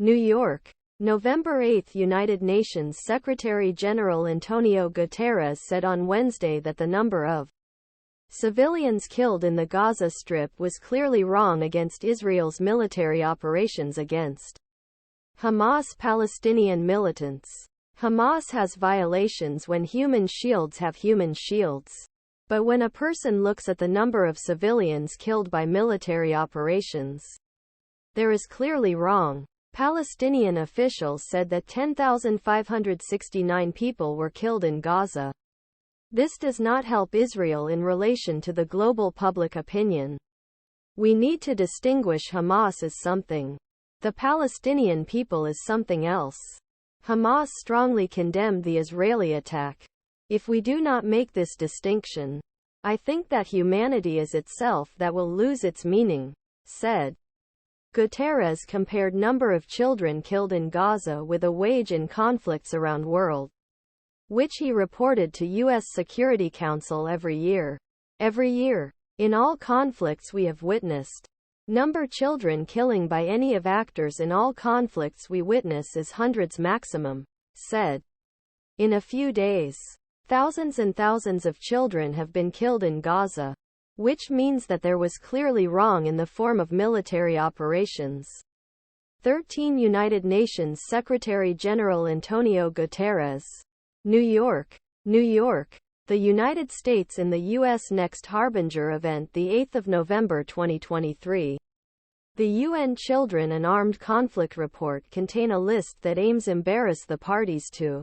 New York, November 8. United Nations Secretary-General Antonio Guterres said on Wednesday that the number of civilians killed in the Gaza Strip was clearly wrong against Israel's military operations against Hamas Palestinian militants. Hamas has violations when human shields have human shields. But when a person looks at the number of civilians killed by military operations, there is clearly wrong. Palestinian officials said that 10,569 people were killed in Gaza. This does not help Israel in relation to the global public opinion. We need to distinguish Hamas as something. The Palestinian people is something else. Hamas strongly condemned the Israeli attack. If we do not make this distinction, I think that humanity is itself that will lose its meaning, said. Guterres compared number of children killed in Gaza with a wage in conflicts around world, which he reported to U.S. Security Council every year. Every year, in all conflicts we have witnessed, number children killing by any of actors in all conflicts we witness is hundreds maximum, said. In a few days, thousands and thousands of children have been killed in Gaza, which means that there was clearly wrong in the form of military operations. 13 United Nations Secretary-General Antonio Guterres. New York, New York, the United States in the U.S. Next Harbinger event, the 8th of November 2023. The UN Children and Armed Conflict Report contain a list that aims embarrass the parties to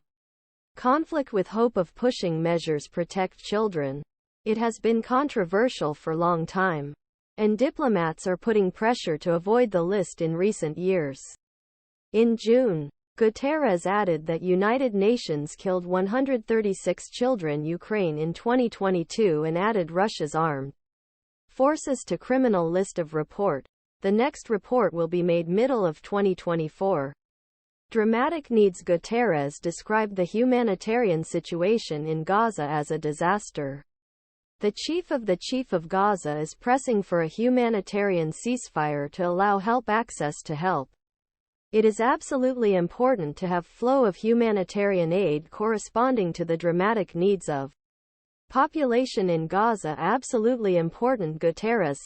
conflict with hope of pushing measures protect children. It has been controversial for long time, and diplomats are putting pressure to avoid the list in recent years. In June, Guterres added that United Nations killed 136 children in Ukraine in 2022 and added Russia's armed forces to criminal list of report. The next report will be made middle of 2024. Dramatic needs. Guterres described the humanitarian situation in Gaza as a disaster. The Chief of Gaza is pressing for a humanitarian ceasefire to allow access to help. It is absolutely important to have flow of humanitarian aid corresponding to the dramatic needs of population in Gaza. Absolutely important, Guterres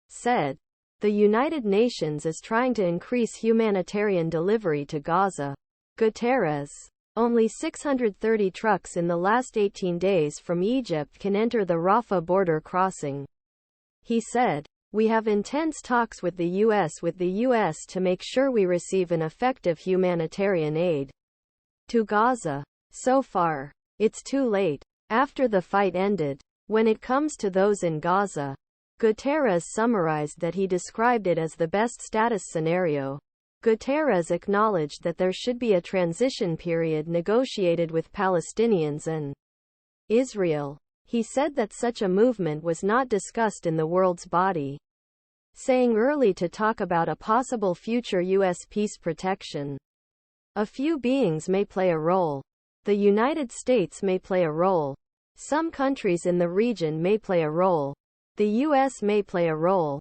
said. The United Nations is trying to increase humanitarian delivery to Gaza. Guterres. Only 630 trucks in the last 18 days from Egypt can enter the Rafa border crossing. He said, "We have intense talks with the U.S. to make sure we receive an effective humanitarian aid to Gaza. So far, it's too late. After the fight ended, when it comes to those in Gaza." Guterres summarized that he described it as the best status scenario. Guterres acknowledged that there should be a transition period negotiated with Palestinians and Israel. He said that such a movement was not discussed in the world's body, saying early to talk about a possible future U.S. peace protection. A few beings may play a role. The United States may play a role. Some countries in the region may play a role. The U.S. may play a role.